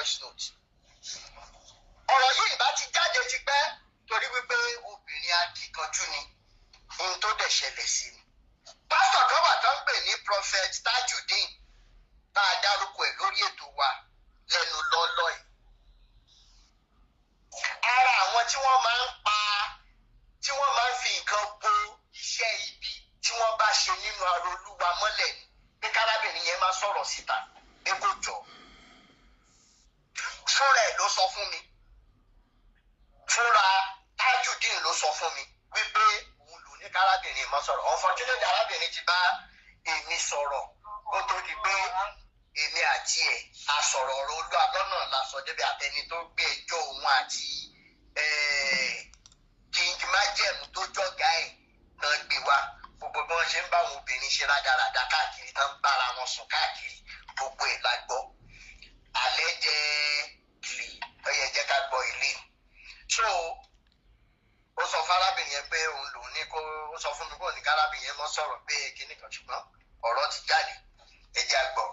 voice note. Ọ̀rọ̀ yìí bá ti jáde ti pẹ́ torí wípé obìnrin akíkanjú ni ohun tó dẹ̀ ṣẹlẹ̀ sí ni. Pásítọ̀ kan wà tó ń pè ní Prophet Tajudeen bá a dárúkọ ẹ̀ lórí ètò wa lẹ́nu lọ́lọ́ ẹ̀. Ara àwọn tí wọ́n máa ń pa tí wọ́n máa ń fi nǹkan bo iṣẹ́ ibi tí wọ́n bá ṣe nínú ara Olúwa mọ́lẹ̀ ni pé kárábìnrin yẹn máa sọ̀rọ̀ síta pé kò jọ. Fúnra ẹ̀ ló sọ fún mi. Fúnra Tajudeen ló sọ fún mi wípé òun lò ní kárábìnrin máa sọ̀rọ̀. Unfortunately arábìnrin ti bá èmi sọ̀rọ̀ kó tó di pé èmi àti ẹ̀ a sọ̀rọ̀ ọ̀rọ̀ Olúwa lọ́nà la sọ débi àtẹni tó gbé ẹjọ́ òun àti King Májẹ̀mú tó jọ̀gá ẹ̀ náà gbé wá. Gbogbo bí wọ́n ṣe ń bá àwọn obìnrin ṣe rádaràda káàkiri tán ń bára wọn sùn káàkiri gbogbo ẹ̀ la gbọ́. Alẹ́ jẹ́ ilé ọyẹ jẹ́ ká gbọ́ ilé. So ó sọ fún arábìnrin yẹn pé òun lòun ní kó ó sọ fún mi kó ní kárábìnrin yẹn mọ́ sọ̀rọ̀ pé kíní kan ṣùgbọ́n ọ̀rọ̀ ti jáde ẹ jẹ́ àgbọ̀.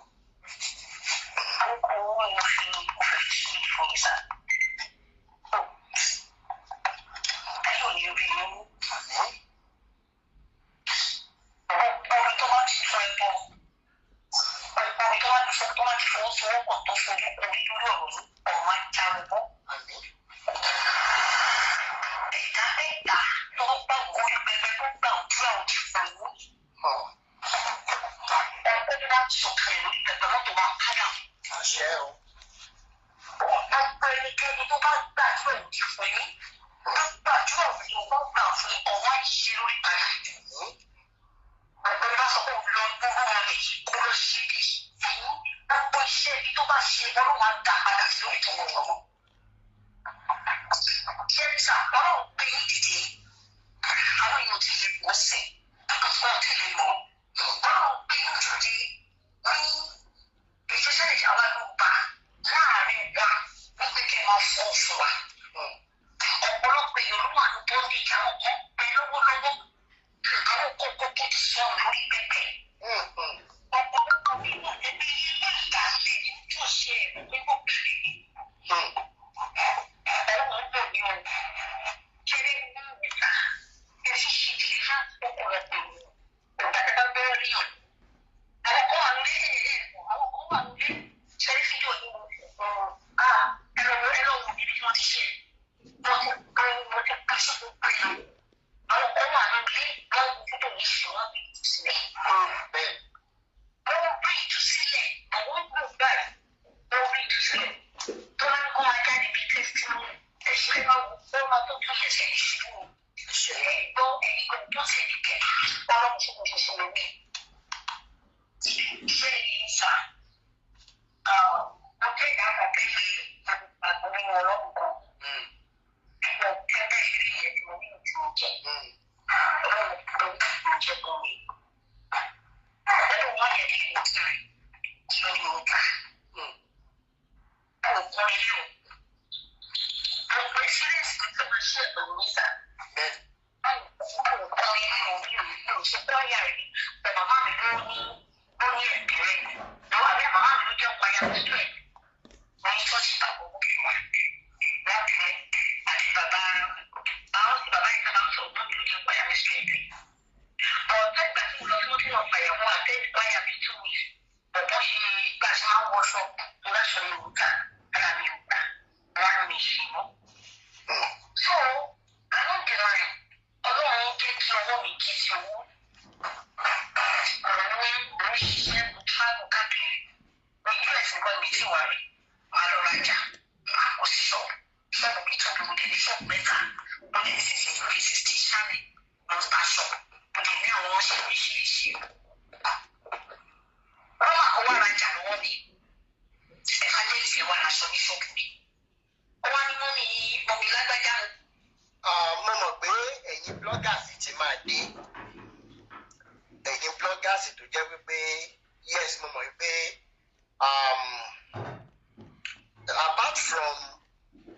Apart from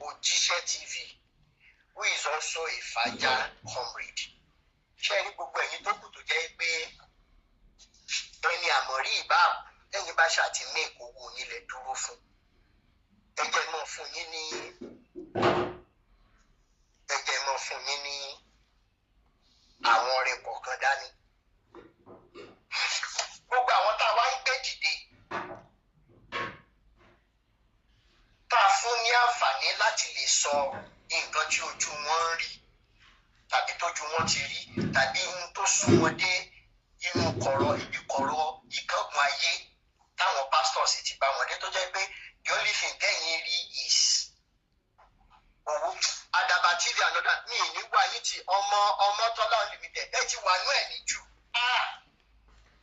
Ojise TV, who is also a Faja comrade, ṣé ní gbogbo ẹ̀yin tó kù tó jẹ́ pé ẹni àmọ̀rí ìbá ẹ̀yin bá ṣàtìmí ìkówó yín lẹ̀ dúró fún ẹ jẹ́ láti lè sọ nǹkan tí ojú wọn ń rí tàbí tójú wọn ti rí tàbí ohun tó sún wọn dé inú ibi kọ̀rọ̀ ìkángun ayé táwọn pastors ti bá wọn dé tó jẹ́ pé the only thing tẹ́yìn rí is owó. Àdàbà TV ànọ́dà mi ì ní wá yín tí ọmọ Tọ́lá Unlimited ẹ ti wà nú ẹ̀ ní jù.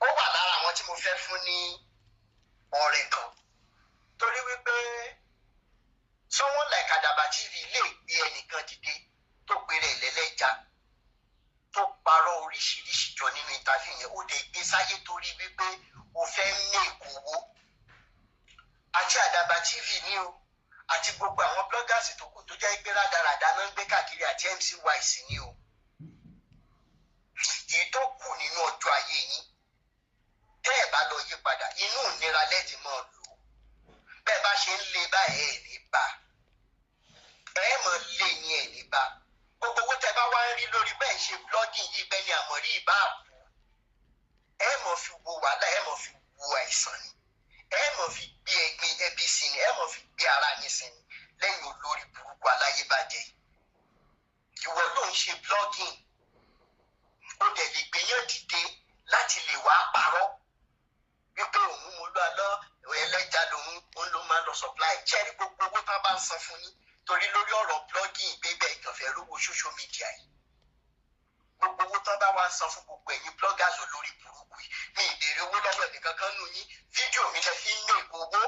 Ó wà lára àwọn tí mo fẹ́ fún ní ọ̀rẹ́ kan torí wípé someone like Àdàbà TV lè gbé ẹnìkan dìde tó péré ìlẹ́lẹ́jà tó parọ́ oríṣiríṣi jọ nínú ìtàfẹ́ yẹn ó lè gbé sáyé torí wípé o fẹ́ ní ìkówó. Àti Àdàbà TV ní o àti gbogbo àwọn bloggers tó kù tó jẹ́ pé rádaràdá náà ń gbé káàkiri àti MC Wise ní o. Èyí tó kù nínú ọjọ́ ayé yín tẹ́ ẹ̀ bá lọ yí padà inú ìnira lẹ́ẹ̀tì máa lò ó. Bẹ́ẹ̀ bá ṣe ń lé báyìí ẹ̀ ní bá ẹ̀ mọ̀ lé ní ẹ̀ ní bá. Gbogbo owó tẹ́ bá wá ń rí lórí bẹ́ẹ̀ ṣe blogging yìí bẹ́ẹ̀ ni àmọ̀rí ìbá àpò. Ẹ mọ̀ fi wo wàhálà ẹ mọ̀ fi wo àìsàn ni. Ẹ mọ̀ fi gbé ẹgbẹ́ ẹbí sí ni ẹ mọ̀ fi gbé ara yín sí ni lẹ́yìn olórí burúkú aláyébàjẹ́. Ìwọ ló ń ṣe blogging. Ó dẹ̀ lè gbéyàn dìde láti lè wá parọ́ wípé òun mo lọ lọ ẹlẹ́jà lòun ló máa lọ supply jẹ́rí gbogbo owó tá a bá ń san fún yín torí lórí ọ̀rọ̀ blogging bébẹ̀ ìkànfẹ́ rówó social media yìí. Gbogbo owó tá a bá wá ń san fún gbogbo ẹ̀yin bloggers olórí burúkú yìí mi ìbéèrè owó lọ́wọ́ ẹ̀mí kankan nù yín fídíò mi lẹ fi ń mú ìkówó.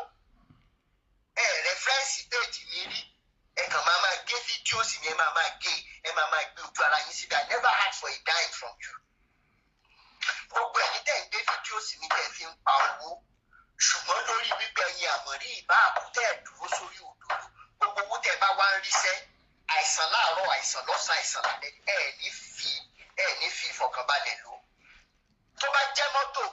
Rẹ́fẹ́rẹ́nsì péjì mi rí ẹ kàn máa gé fídíò sí mi ẹ máa gé ojú ara yín síbi I never asked for a dime from you. Gbogbo ẹ̀yin tẹ̀ ń gbé fídíò sí mi tẹ̀ fi ń pa owó ṣùgbọ́n lórí wípé ẹ̀yin àmọ̀rí ìbá àkútẹ́ dúró sórí òdòdó gbogbo owó tẹ̀ bá wá ń ríṣẹ́ àìsàn láàárọ̀ àìsàn lọ́sàn àìsàn lálẹ́ ẹ̀ ní fi ìfọ̀kànbalẹ̀ lò. Tó bá jẹ́ mọ́tò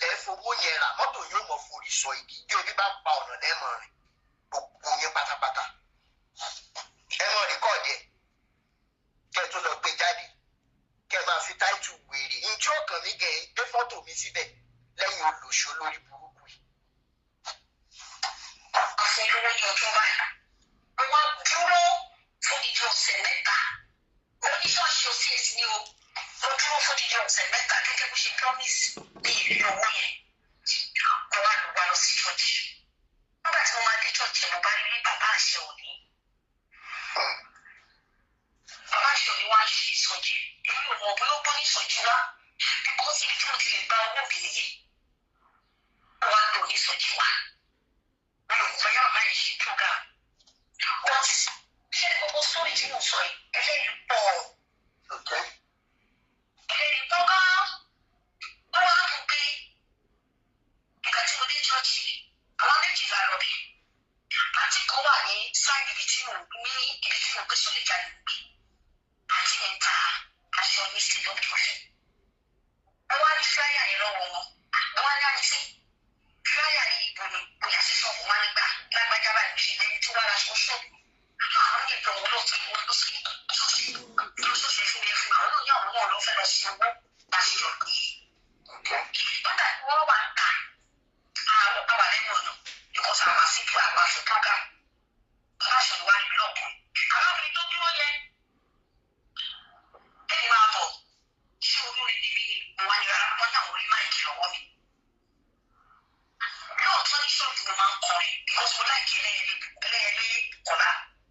lẹ́ fowó yẹn rà mọ́tò yóò mọ̀ forí sọ igi bí ebi bá pa ọ̀nà lẹ́mọ̀ rìn gbogbo yẹn pátápátá. Ẹ mọ̀ rìkọ́ọ̀dì ẹ̀ kẹ́ ẹ tó lọ gbé jáde kẹ́ ẹ máa fi táìtù wèrè njẹ́ ọkàn mi gẹ̀ ẹ́ gbé fọ́tò mi síbẹ̀ lẹ́yìn olùṣọ́ lórí burúkú yìí. Ọ̀sẹ̀ ló ní ọjọ́ báyìí. Wọ́n dúró fún ìdí ọ̀sẹ̀ mẹ́ta. Oníṣọ́ọ̀ṣì òsì èsì ni o. Wọ́n dúró fún ìdí ọ̀sẹ̀ mẹ́ta gẹ́gẹ́ bó ṣe promise ní ìrírí owó yẹn. Mo wá lọ sí church. Nígbà tí mo máa dé church mo bá rí bàbá àṣẹ òní. Bàbá àṣẹ òní wá ń ṣe ìsọjí. Èmi ò mọ̀ bóyá ó bọ́ ní ìsọjí wá. Because ibi tí mo ti lè gba owó mi nìyẹn. Mo wá lọ ní ìsọjí wá. Mi ò fẹ́ yàrá máa ń ṣe program. But ṣé gbogbo sórí tí mo sọ yìí ẹlẹ́rìí pọ̀. Ẹlẹ́rìí pọ̀ gan-an. Wọ́n wá mú pé ìgbà tí mo dé chọ́ọ̀chì àwọn méjìlá lọ bí. Àǹtí kan wà ní sáìdì ibi tí mo gbé sórí ìjà lè gbé. Àǹtí mi ń ta aṣọ ní state of devotion. Wọ́n wá ní fúláyà yẹn lọ́wọ́ wọn. Wọ́n wá ní àǹtí fúláyà yìí ìbò ni bóyá sí ṣọ́ọ̀bù wọn nígbà lágbájá báyìí ṣe lẹ́ni tí wọ́n ra aṣọ ṣọ́ọ̀bù. Àwọn ní ìbọn wọn lọ́ọ̀tún wọn lọ sí ṣọ́ọ̀ṣì fún mi fún àwọn náà ní àwọn náà ló fẹ́ lọ sí owó láti yọ. Nígbà tí wọ́n wà ń ta àwọn àwà lẹ́nu ọ̀nà because àwọn àsìkò àwọn àsìkò program aláṣọ ìwà ìlú ọ̀kan. Àwọn obìnrin tó dúró yẹn ẹni máa bọ̀ ṣé olórí níbí ni mo wá ní rárá wọ́n ní àwọn orí máìkì lọ́wọ́ mi. Lóòótọ́ ní ṣọ́ọ̀bù mo máa ń kọrin because mo láìkí ẹlẹ́yẹlé kọ̀lá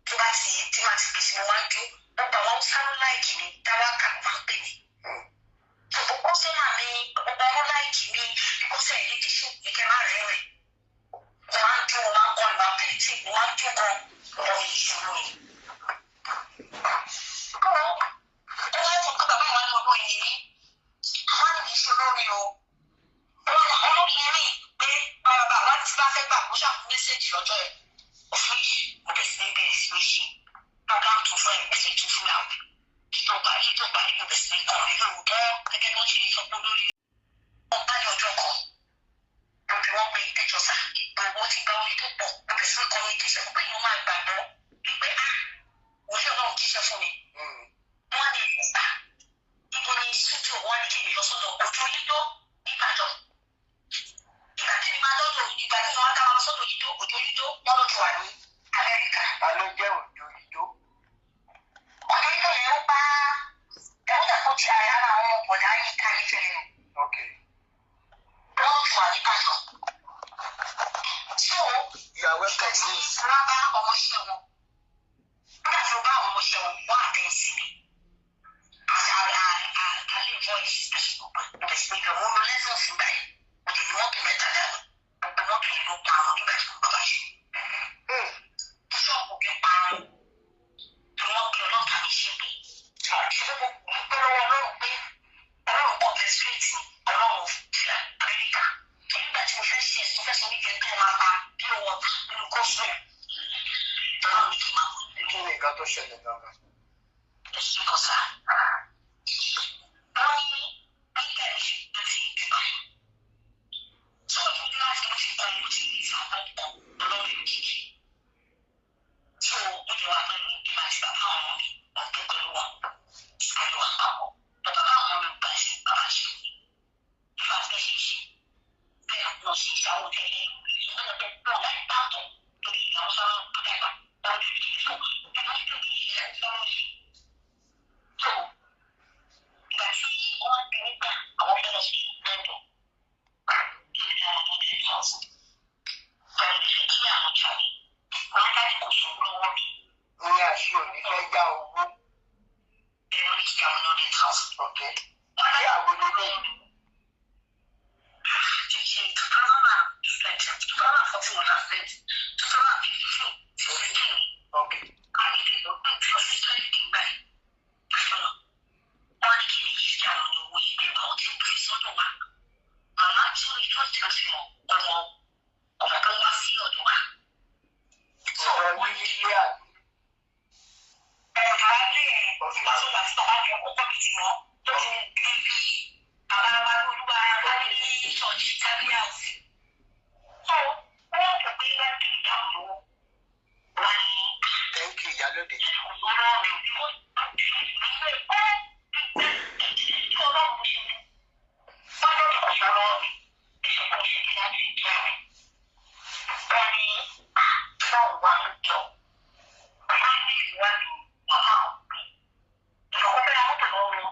tó bá ti tí máa ti pèsè mo máa ń jó gbogbo àwọn sáré láìkì mi dáwàkà máa ń pè mí. Gbogbo sọ́nà mi gbogbo ọmọ láìkì mi because ẹ̀yìn tíṣù ní kẹ́ máa rẹ̀ rẹ̀. Mo máa ń jó mo máa ń kọrin máa ń pè tí mo máa ń jó gan ọ̀rọ̀ ìṣòro yìí. Ó wá fún pé bàbá ìwà ní ọdún yìí ní àwọn àmì ìṣòro mi o. Olórí rí pé bàbá wa ti bá fẹ́ gbà kó ṣàkóso mẹ́sẹ̀jì lọ́jọ́ ẹ̀. Òfin yìí mo bẹ̀rẹ̀ sí ní ṣe program tó fún ẹ̀ mẹ́sẹ̀jì fún àwọn tó parí mo bẹ̀rẹ̀ sí ní kọrin lóòótọ́ gẹ́gẹ́ bó ṣe sọ pé lórí wọn bá ní ọjọ́ kan mo bí wọ́n pé ẹjọ́ sà ìgbà owó ti gba orí tó pọ̀ mo bẹ̀rẹ̀ sí ní kọrin kí sẹ́kọ̀ọ́ pé ìwọ́n máa gbàgbọ́ wípé òun náà jíṣẹ́ fún mi. Wọ́n ní ìgbà ibo ni studio wọn ní kí mi lọ sọ́dọ̀ ojú yíyó nígbàdàn. Ìgbà tí mi máa lọ́dọ̀ ìgbà tí wọ́n á dá wọn sọ́dọ̀ yíyó ojú yíyó wọ́n ló ti wà ní Amẹ́ríkà. Ta ló jẹ́ ojú Okay. Wọ́n fún wa ní pásọ̀. So, You are welcome. ìgbà tí wọ́n bá ọmọọṣẹ́ wọn, nígbà tí wọ́n bá ọmọọṣẹ́ wọn, wọ́n àtẹ̀ sí mi. Àlè voice àṣìkò pé sí pé wọ́n lo lẹ́sọ̀ fún báyìí. Mo lè ní mọ́tò mẹ́ta dání. Gbogbo mọ́tò yìí ló pa àwọn nígbà tí mo bá wá ṣe. Ṣọ́ọ̀bù bí parun. Tí wọ́n gbé ọlọ́pàá mi ṣe pé. Ṣé mo gbọ́ lọ́wọ́ Ọlọ́run pé Ọlọ́run kọ́ bẹ street ni Ọlọ́run fi Amẹ́ríkà. Nígbà tí mo fẹ́ ṣe ẹ̀sùn fẹ́ sọ ní kẹ́kẹ́ máa pa bí wọ́n nínú kóṣù. Ọlọ́run ní kí n máa kú. Kí ni nǹkan tó ṣẹlẹ̀ gangan? Ẹ̀sùn kan sá. Wọ́n ní nígbà tí mo ti dìbò. Sọ́wọ́n tó ní láti mo ti kọ́ mo ti rí ìfowópamọ́ Ọlọ́run kìkì. So ó lè wá pẹ̀lú ìgbìmọ̀ àti bàbá àwọn ọmọ mi wọ́n tó pẹ̀lú wọn. Pẹ̀lú wọn papọ̀. Bàbá àwọn ọmọ mi gbà sí bàbá ṣe. Ìfà fẹ́ ṣe ṣe. Bẹ́ẹ̀ wọ́n sì ṣàwọn tẹ̀lé ìṣòro tó pọ̀ láì pàtó lórí ìyàwó sáwọn tó dàgbà. Wọ́n ti fi fún ìgbà tó kí ìṣẹ́ sọ́rọ̀ sí. So ìgbà tí wọ́n ti nígbà àwọn fẹ́ lọ sí lẹ́ńdọ̀. Kí ni àwọn ọmọdé sọ fún? Pẹ̀lú ìfẹ́ kí àwọn ṣàlẹ̀. Wọ́n á dájú kò sówó lọ́wọ́ mi. Ní àṣì òní fẹ́ yá owó. Ẹ̀rọ ìjà ọ̀nà ọ̀dẹ̀ tán. Okay. Ní àwọn olóyè. Ṣe 2014 was last date. 2015 ti 15. Okay. A ní kí ló pè tí ọ̀sẹ̀ tó yẹ kí n gbà yìí. Ìfọ̀nà. Wọ́n ní kí ni yìí sí àwọn owó yìí pé báwo ti ń pè sọ́dọ̀ wa. Màmá tí ó ní tọ́jú ọ̀sẹ̀ mọ̀ ọmọ tó wá sí ọ̀dọ̀ wa. Ọ̀rọ̀ ní ilé àná. Ọ̀dọ̀ ajé ẹ̀ ìgbà tó wà sí bàbá mi ọkọ̀ mi ti mọ́ tó ti bí bí bàbá wa lóluwà láti ní ṣọ́ọ̀ṣì tẹ́lẹ̀ àwùjọ. So wọ́n kò gbé láti ìyàwó lọ́wọ́. Wọ́n ní Thank you, Ìyálóde. ọ̀rọ̀ rẹ̀ bí wọ́n ti ṣe ìwé ẹ̀ tí ọlọ́run ṣe ní. Wọ́n lọ́dọ̀ ọ̀ṣọ́rọ̀ rẹ̀ ìṣòro ìṣẹ̀lẹ̀ láti ìjà rẹ̀. Wọ́n ní báwo wá ló jọ. Wọ́n ní ìwádìí màmá òbí. Ìṣòro bẹ́ẹ̀ mọ́tò lọ́wọ́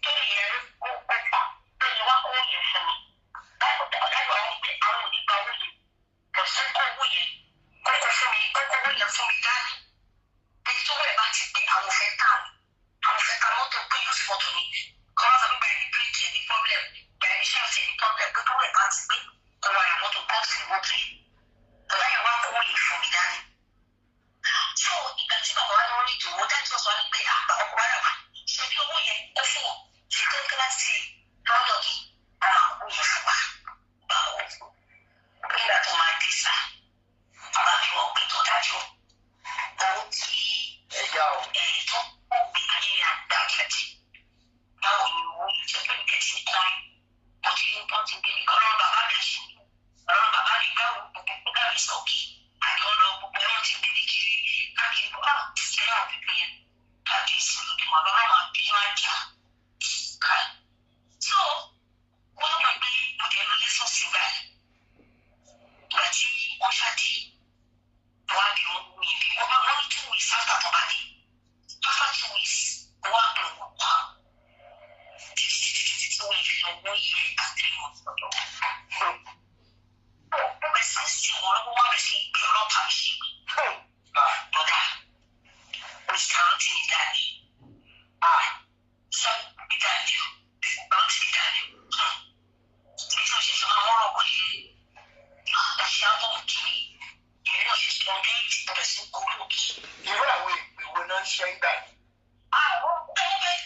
tó yẹ kó pẹ́pà tó yẹ wá kó yẹ fún mi. Ọ̀dàgbà wọn pé àwọn ò ní gba owó yẹn. Kò sí kó owó yẹn kókó fún mi kókó owó yẹn fún mi dání. Èyí tó wẹ̀ bá ti pé àwọn fẹ́ tà wọ́n. Àwọn fẹ́ ta mọ́tò pé yóò fi mọ́tò ní. Kọ́lá sọ pé bẹ́ẹ̀ ni bíríkì ẹ̀ ní pọ́blẹ̀m. Bẹ́ẹ̀ ni ṣáàtì ẹ̀ ní pọ́blẹ̀m pé tó wẹ̀ bá ti pé kó wà ní mọ́tò bọ́ọ̀sì mọ́tò yẹn. Ọ̀dà yẹn wá kó owó yẹn fún mi dání. So ìgbà tí bàbá wa ní wọ́n ní ìdòwò dájú ọ̀sán ni pé àgbà ọkọ̀ wáyà wá. Ṣé bí owó yẹn ó fún wọn? Ṣé kékeré láti lọ́dọ̀ yìí? Àwọn àkókò yẹn fún wa. Báwo? Nígbà tó máa dé sá, bàbá mi wọ́n pé tó dájú. Owó tí Ẹ̀yà o. tó ó gbé ayé àgbà jáde. Báwo ni owó yìí jẹ́ pé nìkẹ́ ti ń kọrin? Wọ́n ti gbé mi kọ́ lọ́rùn bàbá mi ṣe. Ọlọ́run bàbá mi báwo gbogbo gbogbo mi sọ̀kì. Àjọ lọ gbogbo ẹran ti gbé kiri káàkiri bọ́ àwọn títí náà pípé yẹn. Káàkiri sí olùdìmọ̀ lọ́wọ́ máa bí wọ́n á jà. Ká. So wọ́n mọ̀ pé mo dẹ̀ lọ lẹ́sọ̀ sí báyìí. Ìgbà tí wọ́n ṣáàdì wọ́n á bí wọ́n wú yẹn. Wọ́n ní 2 weeks after tó bá dé. After 2 weeks, wọ́n á pè wọ́n wá. Títí tí wọ́n fi lọ wọ́n yẹ àti wọn sọ̀dọ̀. Ó bẹ̀ sí sí wọn lọ́wọ́ wọ́n bẹ̀ sí gbé ọlọ́pàá mi sí pé. Bọ́dà, Mr. Rántí ní dáadé. Sọ ní dáadé o. Rántí ní dáadé o. Bí tí o ṣe sọ máa wọ́n rọ̀ wọ̀nyí. Ẹ̀ṣẹ̀ àbọ̀ kìíní. Ìrìn náà ṣe sọ bí ó bẹ̀ sí kó lókè. Irú àwọn ìpè wo náà ń ṣe ń gbà ní? Àwọn ọ̀gbẹ́.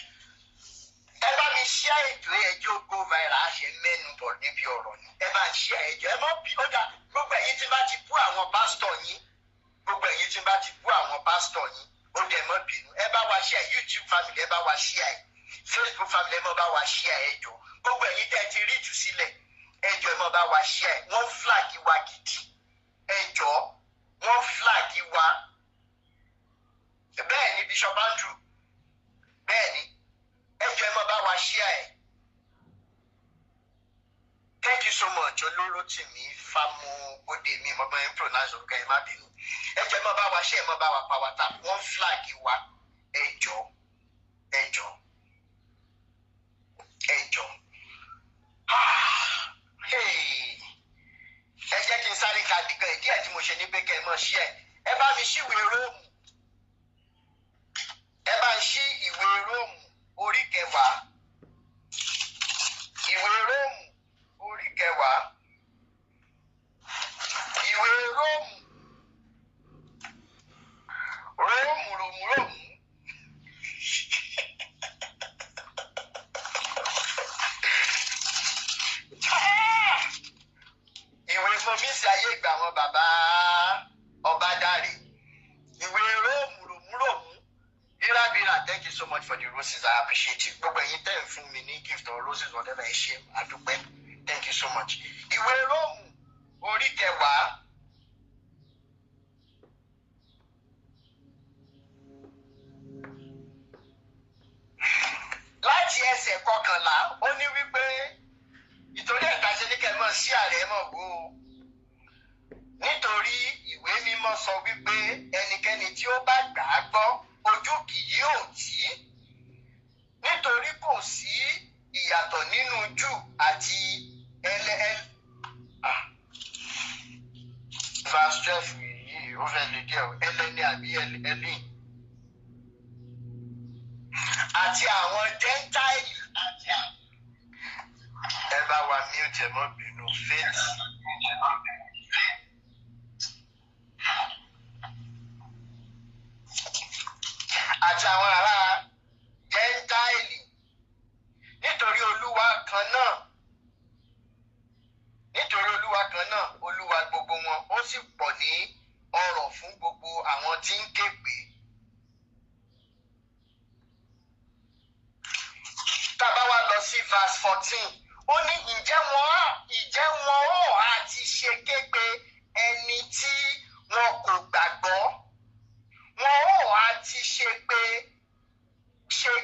Ẹ bá mi ṣíà ètò ẹjọ́ go viral á ṣe mẹ́nu bọ̀ níbi ọ̀rọ̀ ni. Ẹ bá ń ṣíà ẹjọ́ ẹ mọ́ bí ó dà gbogbo ẹ̀yin tí bá ti bú àwọn pásítọ̀ yín. Gbogbo ẹ̀yin tí bá ti bú àwọn pásítọ̀ yín. Ó dẹ̀ mọ́ bínú. Ẹ bá wa ṣíà YouTube family ẹ bá wa ṣíà ẹ̀. Facebook family ẹ mọ́ bá wa ṣíà ẹjọ́. Gbogbo ẹ̀yin tẹ́ ẹ ti rí ìtúsílẹ̀ ẹjọ́ ẹ mọ́ bá wa ṣíà ẹ̀. Wọ́n flag wa gidi. Ẹjọ́ wọ́n flag wa. Bẹ́ẹ̀ ni Bishop Andrew. Bẹ́ẹ̀ ni ẹjọ́ ẹ mọ́ bá wa ṣíà ẹ̀. Thank you so much Olóròtìmí Fámúgbódé mi mo máa ń pronounce orúkọ ẹ má bínú. Ẹjọ́ ẹ mọ́ bá wa ṣíà ẹ mọ́ bá wa pa wa ta wọ́n flag wa ẹjọ́ ẹjọ́ ẹjọ́ mọ̀ ṣí ẹ̀. Ẹ bá mi ṣí ìwé Róòmù. Ẹ bá ń ṣí ìwé Róòmù orí 10. Ìwé Róòmù orí 10. Ìwé Róòmù. Róòmù. Ìwé fomísì ayé ìgbà àwọn bàbá Ọbádáre. Ìwé Róòmù. Bira, thank you so much for the roses. I appreciate you. Gbogbo ẹ̀yin tẹ́ ẹ̀ fún mi ní gift or roses whatever ẹ ṣe àdúpẹ́. Thank you so much. Ìwé Róòmù orí 10. Láti ẹsẹ̀ 11 ó ní wípé ìtorí ẹ̀ka ṣe ní kẹ́ mọ̀ sí ààrẹ mọ̀ gbó o. Nítorí ìwé mímọ́ sọ wípé ẹnikẹ́ni tí ó bá gbà á gbọ́ ojú kì yóò tì í. Nítorí kò sí ìyàtọ̀ nínú Júù àti verse 12 yìí ó fẹ́ lè díẹ̀ o, ẹlẹ́ni àbí ẹlẹ́ni. Àti àwọn Gẹ́ńtáìlì ẹ bá wa mute ẹ mọ́ bínú faith. Àti àwọn ará Gẹ́ńtáìlì nítorí Olúwa kan náà Olúwa gbogbo wọn ó sì pọ̀ ní ọrọ̀ fún gbogbo àwọn tí ń ké pè. Tá bá wá lọ sí verse 14 ó ní ǹjẹ́ wọn ó àti ṣe képe ẹni tí wọn kò gbàgbọ́. Wọn ó àti ṣe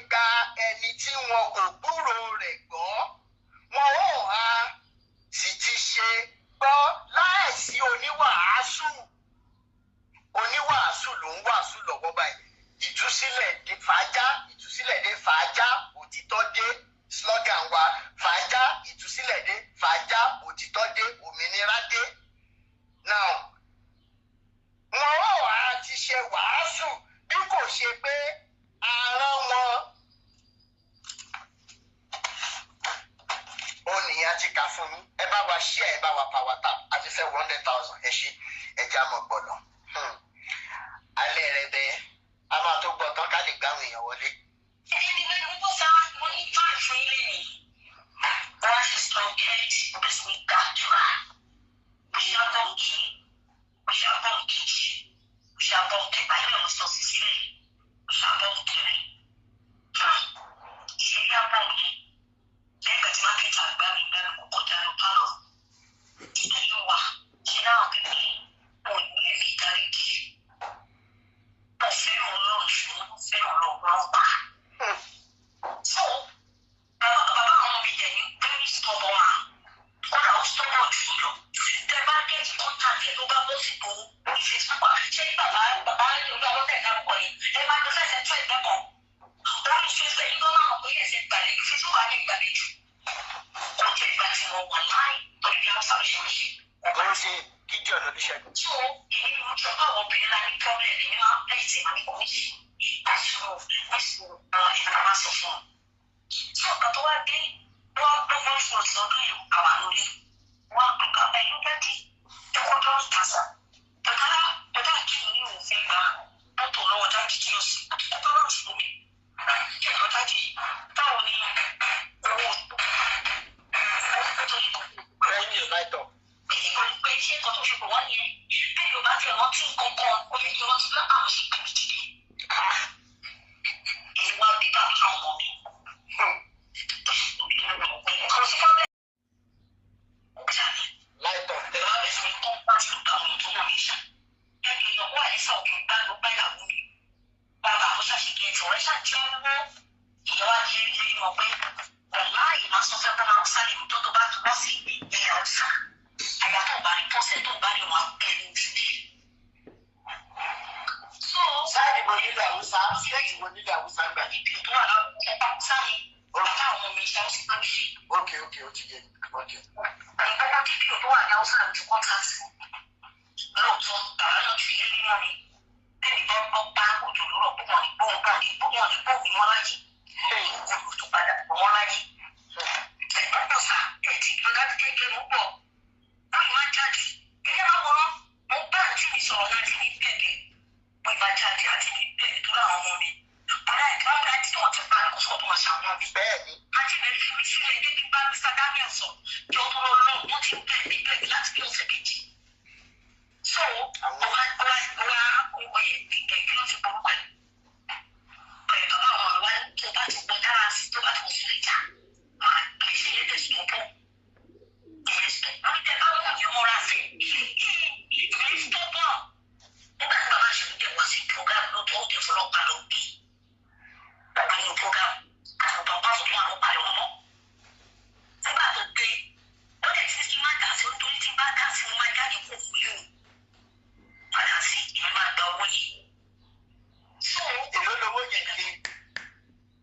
gba ẹni tí wọn kò gbúròó rẹ̀ gbọ́. Wọn ó à sì ti ṣe gbọ́ láìsí oníwàásù. Oníwàásù ló ń wàásù lọ́wọ́ báyìí. Ìtúsílẹ̀ dé fàájá òtítọ́ dé slogan wa fàájá ìtúsílẹ̀ dé fàájá òtítọ́ dé òmìnira dé. Now wọn ó àti ṣe wàásù bí kò ṣe pé arán wọn. Ó nìyẹn ti kà fún mi. Ẹ bá wa share, ẹ bá wa power tap àti fẹ́ 100,000 ẹ ṣe ẹja mọ̀ gbọ́dọ̀. Alẹ́ rẹ bẹ́ẹ̀ a máa tó gbọ́ tán ká lè gbáwọn èèyàn wọlé. Ẹni lẹ́nu tó sá wọn ní táì fún ilé ni. Wọ́n ṣe strong head bẹ̀sẹ̀ ní gbàdúrà. Òṣàbọ̀n kejì, òṣàbọ̀n kẹta ilé ọ̀sán sọ sí sílẹ̀, òṣàbọ̀n kẹrin. Ṣé ilé àbọ̀ yìí? Lẹ́gbẹ̀ẹ́ tí mákẹ́tà gbá mi kókó dànù pálọ̀. Ìtẹ̀lé wa ṣe náà kékeré wọn ò ní èmi dáríjì. Wọ́n fẹ́ràn Ọlọ́run ṣùgbọ́n wọ́n fẹ́ràn Ọlọ́run pa. So, bàbá àwọn ọmọ mi jẹ́ ní very stubborn man. Kódà ó stubborn jù lọ. Tẹ bá gẹ́tì kọ́ńtàkì ló bá bọ́ sípò ìfẹ́sùpà. Ṣé bàbá yorùbá lọ́tẹ̀ ìdárúkọ yẹn? Ẹ máa lọ fẹsẹ̀ tó ẹgbẹ́ kan. Wọ́n ní fẹsẹ̀ yìí lọ́nà àwọn tó yẹ ẹsẹ̀ gbàlejò fẹsùpà ní ìgbàlejò. Kò tẹ̀ ìgbà tí wọ́n wà láì torí bí wọ́n sáré ṣe ń ṣe. Ọ̀gbọ́n ṣe kíjì ọ̀nà bí ṣẹ́gun. So, èmi ni mo jọ bá àwọn obìnrin náà ní problem èmi máa ń pẹ́ ìtì àmì kọ́míṣì. Ìgbà máa sọ fún ọ. Tí ọ̀gá tó wá dé, wọ́n gbọ́dọ̀ fún ọ̀sán ọdún ìlú àwọn àlórí. Wọ́n àgbà ẹ̀yìn bẹ́ẹ̀dì ẹ̀kọ́jọ́ ìtàsà. Ẹ̀dá kí ni òun fẹ́ gba mọ́tò lọ́wọ́ dájú tí ó sì ẹ̀kọ́ náà fún mi. Ẹ̀kọ́ dájú báwo ni owó òdò? Lẹ́yìn ìbátan. Pé iṣẹ́ kan tó fi pọ̀ wọ́n yẹn, bẹ́ẹ̀ yóò bá ti rántí nǹkan kan, ó yẹ kí wọ́n ti bá àwọn ṣe pè mí dìde. Èyí wá bí bá àwọn ọmọ mi. Láìtọ̀. Ẹ̀rọ abẹ́sẹ̀ mi kọ́ bá ti lùkà àwọn ètò náà níṣà. Ẹni èèyàn wà ní sọ̀kè gbàgbọ́ báyàwó mi. Bàbá àwọn ṣàṣìkè ẹ̀tọ́ rẹ̀ ṣàjẹ́ owó. Ìyẹn wá di ilé ní ọgbẹ́. Wọ̀lá ìmọ̀ sọ fẹ́ bọ́lá ọ̀sán lè mú tó tó bá tó bọ́ sí ilẹ̀ ọ̀sán. Àyà tó bá rí pọ́sẹ̀ tó bá rí wọn kẹ́lí ojú. Sáàdì mo nílò Àwùsá, stéètì mo nílò Àwùsá gbà. Ibi tó wà láwùjọ Àwùsá ni bàbá àwọn ọmọ ìṣẹ́ ó sì kọ́ ṣe. Ok, ó ti yé. Ìgbọ́dọ̀ tí bí tó wà ní Àwùsá ló ti kọ́ tààtì. lóòótọ́ bàbá náà fi ilé mọ́ mi ẹnì kan gbọ́ bá òjò lórọ̀ púpọ̀ ní gbóhùn wọn láyé olù tó padà pọ̀ wọn láyé ẹ̀gbọ́n pọ̀ sá ẹ̀tì ìjọba kékeré mú pọ̀ báyìí máa jáde ẹ̀yẹ́ máa wọ́n mo bá àǹtí mi sọ̀rọ̀ láti ní bẹ̀rẹ̀ mo ìbá jáde àti ní bẹ̀rẹ̀ tó láwọn ọmọ mi ọ̀rá ẹ̀ka ọ̀gá tí wọ́n ti pa àkóso tó máa ṣàwọn mi bẹ́ẹ̀ni àti bẹ̀rẹ̀ fi mí sílẹ̀ ẹgbẹ́ bí bá Mr. Daniel sọ jọ tó lọ lọ wọ́n ti bẹ̀rẹ̀ láti bí ọ̀sẹ̀ kejì so ọwọ́ yẹ kí ló ti borúkọ ẹ̀ bàbá ọmọ mi wá tó bá ti gbọ́ dára sí tó bá ti wọ́n sílẹ̀ jà máa gbé sí ẹ̀dẹ̀ sọ́pọ̀ ìyẹn sọ wọ́n ní tẹ́ bá wọ́n yẹn mọ́ra sí ìyẹn sọ́pọ̀ nígbà tí bàbá ṣe ń dẹ̀ wá sí program ló tó dẹ̀ fọlọ́pàá ló bí bàbá ní program àti bàbá tó wà ló parí wọn mọ́ nígbà tó gbé ó dẹ̀ ti kí má dà sí nítorí tí bá dà sí mo máa jáde kó fún yóò padà sí ìlú máa gba owó yìí. so èló lówó yẹn kí.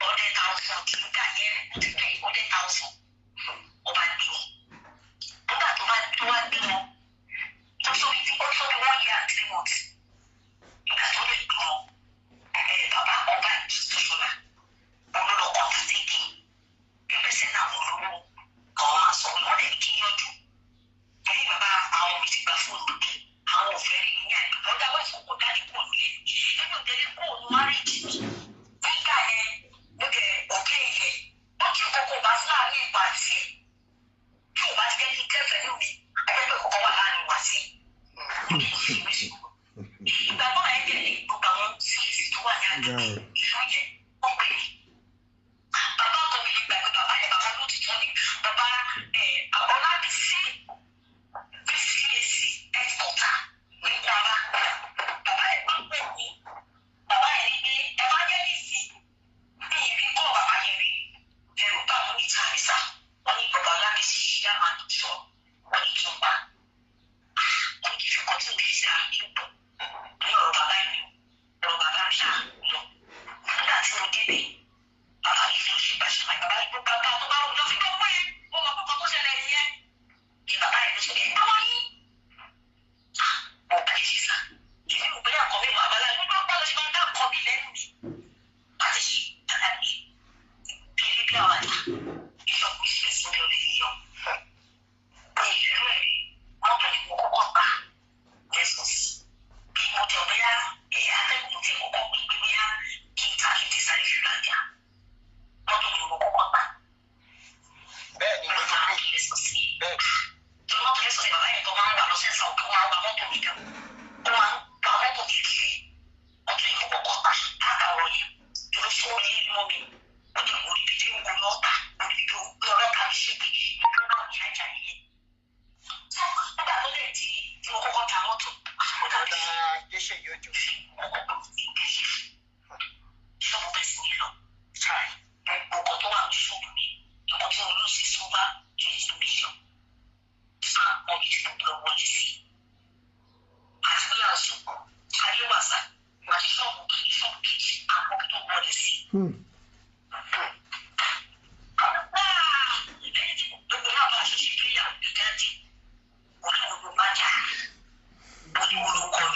100,000 kì í kà yẹn ó ti tẹ̀ 100,000 ọba gbé wọn nígbà tó wá gbé wọn ó sọ bí 1 year and 3 months ìgbà tó lè gbé wọn bàbá ọba ìtúsọ̀lá olólùkọ́ àtàtẹ́kì ẹgbẹ́sẹ̀ náà wọ́n lówó àwọn máa sọ wọ́n lè ní kí yọjú lẹ́yìn bàbá àwọn mi ti gba fóònù dé àwọn òfin rí ní àgbẹ̀ ọjà wá ìfowópamọ́ kò dájú kò nílé ẹgbẹ́ òtẹ́lẹ̀ kò ní márèjì mi nígbà yẹn ó jẹ òkè yẹ ó ti kókó bá sí láàrin ìgbà tiẹ̀ tí ò bá ti jẹ́ kí kẹfẹ́ ní omi ẹgbẹ́ kọ̀ọ̀kan wà láàrin wá sí ìgbàgbọ́ ẹ̀ tẹ̀lé gbogbo àwọn CAC tó wà ní àgbẹ̀ ìlú yẹn ó pè é bàbá ọkọ mi gbàgbé bàbá yẹn bàbá ló ti tọ́ ni bàbá Ọlábísí CAC ẹ̀kọ́ta ní Kwara bàbá yẹn máa ń pè mí bàbá yẹn ní pé evangelist ní ibi kọ́ bàbá yẹn rí ẹ̀rù bá wọn ní tàrísà wọn ní bàbá Ọlábísí ṣíyá máa ń sọ wọn ní kí n pa wọn ní kí n fi kọ́ tí mo fi ṣe àdúgbò ní ọ̀rọ̀ bàbá yẹn ọ̀rọ̀ bàbá mi ṣáà lọ nígbà tí mo débẹ̀ bàbá yìí ló ṣe bàṣẹ bàbá yìí bàbá tó bá lọ fi gbọ́ pé ó mọ̀ púpọ̀ tó ṣẹlẹ̀ nìyẹn ni bàbá yìí ló ṣe bẹ́ẹ̀ báwọn yìí mo bá yìí sísá ìdí òpè àkọ́ mi wà bàlá nígbà bá lọ sí máa ń dá nǹkan mi lẹ́nu mi láti ṣe dàda mi bí eré bí àwàdà ìṣọ́kù ìṣẹ̀lẹ̀ sí mi ò lè yíyọ ní ìrírí ẹ̀ mọ́tò ni mo kọ́kọ́ gbà lẹ́sùn sí bí mo tẹ̀ bóyá atẹ́gùn tí mo kọ́ pé bóyá kí n ta kí n ti sáré fi rajà mọ́tò ni mo kọ́kọ́ gbà. bẹ́ẹ̀ ni mo ti rí bẹ́ẹ̀. tí mọ́tò yẹn sọ ní bàbá yẹn tó máa ń gbà lọ́sẹ̀ sàn kí wọ́n á gba mọ́tò mi gan. ó máa ń gba mọ́tò kìkì mọ́tò yẹn mo kọ́kọ́ gbà látàwọn yẹn torí fún mi mọ́ mi ó ti wò níbi tí mo lọ tà níbi tó ọlọ́ta mi ṣe pé ìjọba náà ní ajá yẹn. nígbà tó lè di tí mo kọ́kọ́ ta mọ́tò ó dàbí jẹ́sẹ̀ yóò jù. ṣọ́ọ̀bù bẹ́ẹ̀ sì ní lọ. gbogbo tó wà ní ṣọ́ọ̀bù mi ọkọ̀ tí mo lọ sí sọ́wọ́ 22 million. àwọn yìí ti gbọ́dọ̀ wọlé sí. àti bí àṣọ ayé wàsá àti ṣọ́ọ̀bù kìíní ṣọ́ọ̀bù kejì àwọn tó wọlé sí. lẹ́yìn tí gbogbo náà bá ṣe ṣe pé ìyàwó mi jáde oníwòlò bá jà oníwòlò kọlu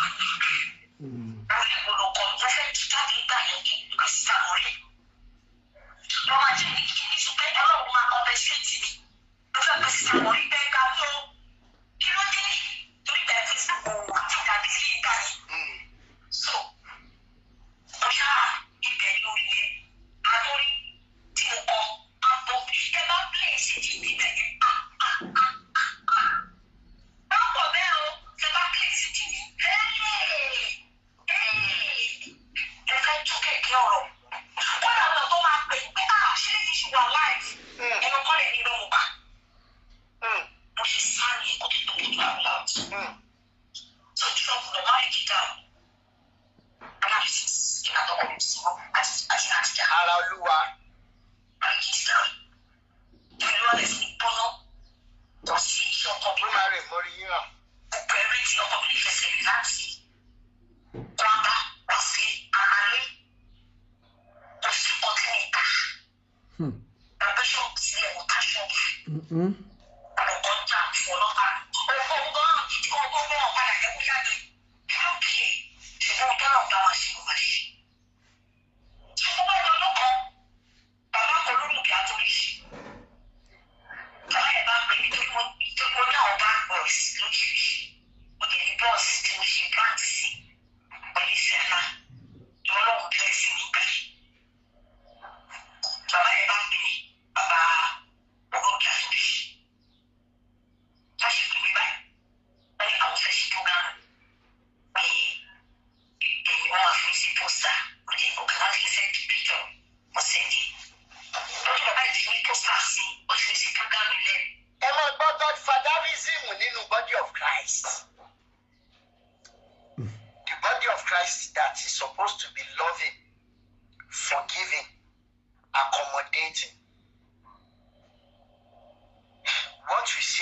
oníwòlò kọlu wọ́n fẹ́ jáde gbà yẹn kí n pèsè àmọ́lé. wọ́n máa jẹ́ ìdíje ní sọ pé ọlọ́run máa compensate mi ló fẹ́ pèsè àmọ́lé bẹ́ẹ̀ ká mú o kí ló dé torí bẹ́ẹ̀ fi gbogbo àti dàbí sí ìgbà yẹn. so mo ṣá ibẹ̀ lórí yẹn adórí tí mo kọ́ àpò ẹ bá play sí ti ibẹ̀ yẹn báwo bẹ́ẹ̀ o ẹ bá play sí ti ẹ fẹ́ tún kẹ̀kẹ́ ọ̀rọ̀ kódà lọ tó máa pè pé ṣé lè ti ṣe wà live ẹnu kọ́lẹ̀ ní lọ́mọ bá mo ṣe sáàni ẹ̀kọ́ tó tóbi jù àwọn láti tó trump lọ máa lè kíkà analysis ìlànà ọ̀rọ̀ sí wọn àti àtijọ́ ara olúwa. máa lè kíkà ìlú wa lè fi gbóná lọ sí iṣẹ́ ọkọ̀ mi. ló máa rìn mórí yíyan. gbogbo ẹ̀rí tí ọkọ̀ mi lè fẹsẹ̀ rí láti kwara wá sí amalé kò sí ọtí níta. Bàbá ṣọ́ọ̀bù sílẹ̀ wọ́n ká ṣọ́ọ̀bù. Ọ̀rọ̀ kan jà fún ọlọ́pàá. Ọgbọ́n tí ọgbọ́n náà padà jẹ́ kó jáde.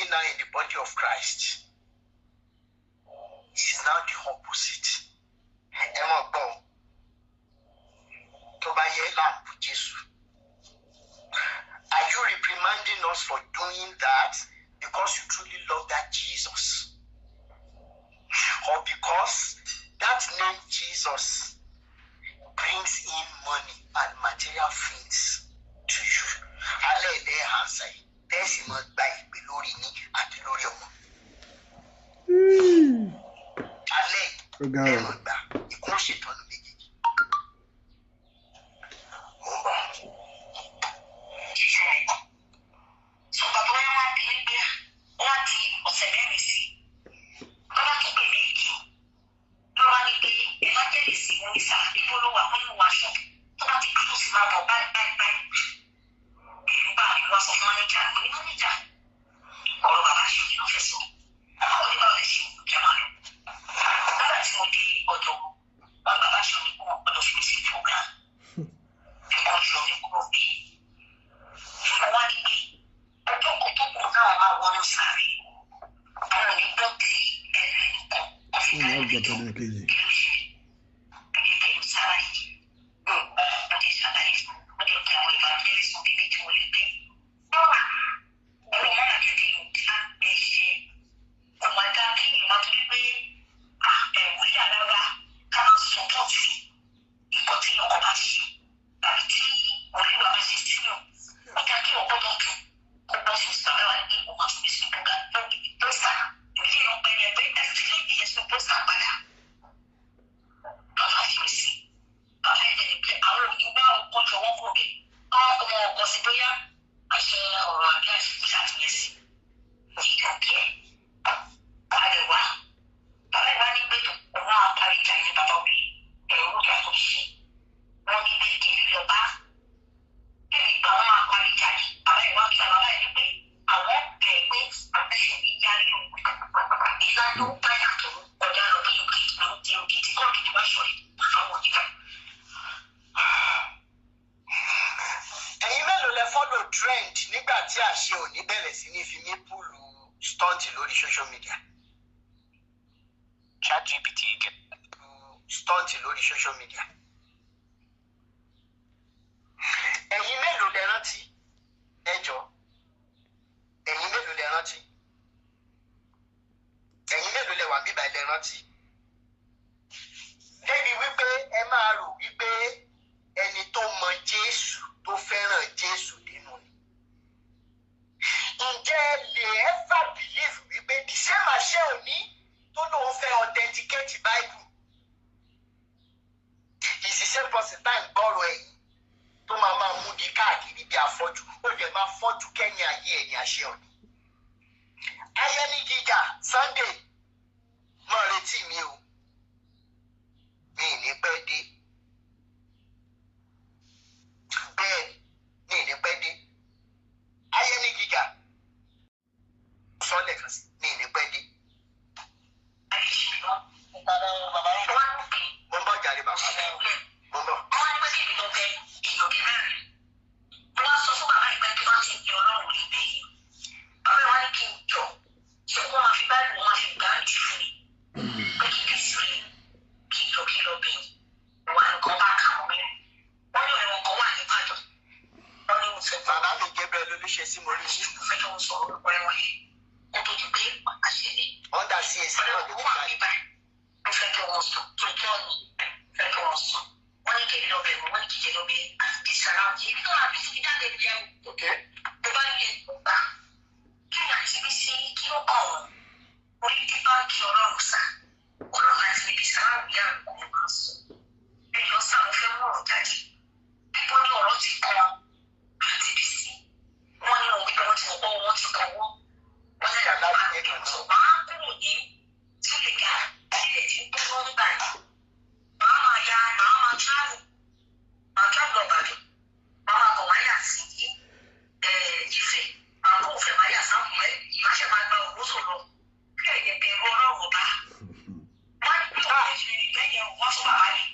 happening now in the body of Christ is now the opposite. Ẹ mọ̀ gbọ́, tó bá yẹ láàbù Jésù. Are you reprimanding us for doing that because you truly love that Jesus? Or because that name Jesus brings in money and material things to you? Alẹ́ ilẹ̀ answer yìí, bẹ́ẹ̀ sì máa gba ìpè lórí yín àti lórí ọmọ. Alẹ́ ẹ̀ máa gba ìkún ṣètọ́nù méjèèjì. Mo ń bọ̀.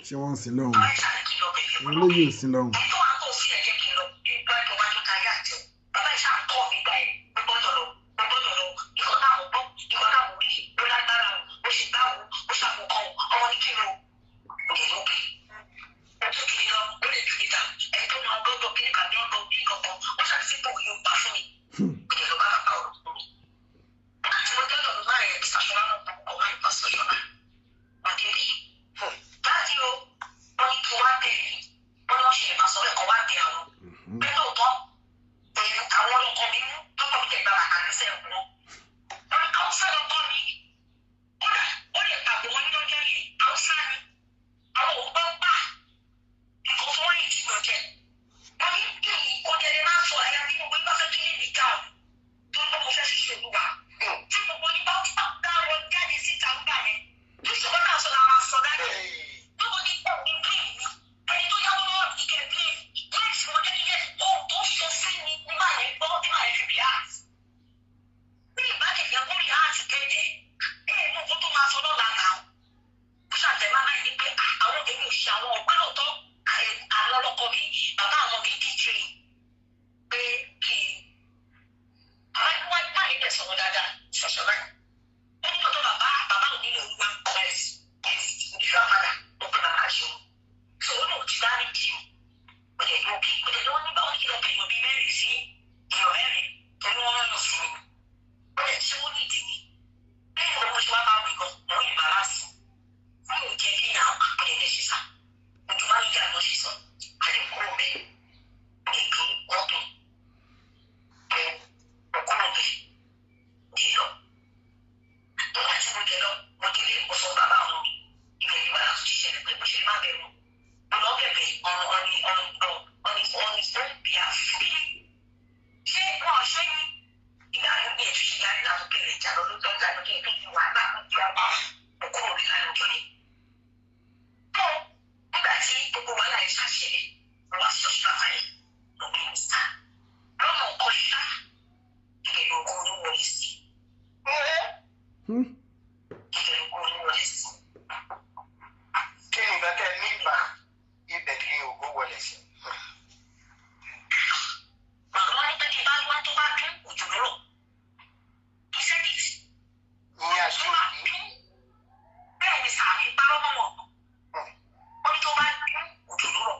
Ṣé wọ́n ń sin lọ́hùn? Olóyè ò sin lọ́hùn. wọn dáadáa ṣọ̀ṣọ̀ náà. Ẹni tó bàbá ò nílò ìwé pẹ́ẹ́sì ìṣúra padà ó pe bàbá ṣe. So ó lóun ti dárí jì ó lè lóbi ó lè lọ́wọ́ nígbà wọn kí lọ bẹ̀rẹ̀ òbí mẹ́rin sí èèyàn mẹ́rin tó ní wọ́n rán sí mi. Ó lè ṣe wọ́n ní ìdílé. Lẹ́yìn ìwé mo ṣe wá bá mi gan mo ń ìbára sí. Wọ́n yóò jẹ́ kí ìyàwó àpẹẹrẹ lè ṣe sá. Ojú máa ń yà lọ sí sọ. A lè kúrò bẹ́ẹ̀. A lè kí wọ́n tó. Kúrò bẹ́ẹ̀. Jìlọ. Nígbà tí mo jẹ lọ, mo délé mo sọ bàbá ọ̀hún mi. Ìgbà ìwà láti ti ṣẹlẹ̀ pé bó ṣe má bẹ̀rù. Mo lọ bẹ̀bẹ̀ on his own behalf. Ṣé wọ́n ṣe ní ìlànà bí ètò ṣe yára láti bẹ̀rẹ̀ ìjà lọ́dún tó ń gbà lókè tó ti wà náà ní ọba òkúrò rí lánàá ọjọ́ yẹn. Tó nígbà tí gbogbo wàhálà yẹn ṣàṣẹlẹ̀, mo wá sọ ṣùgbọ́n àyè lómi ní sá. Lọ́nà ọkọ̀ ṣá ìgbẹ̀rù ogun olúwọlé sí. Ìgbẹ̀rù ogun olúwọlé sí. Kí ni ìgbà tẹ́ ní ìgbà ibẹ̀ kí ògo wọlé sí? Bàbá wọn ní pé kí bá wá tó bá dún òjò rọ̀. He said it. Ní àṣẹ òní. Bẹ́ẹ̀ ni sàmì parọ́ mọ́ wọn. Wọ́n ní tó bá dún òjò rọ̀.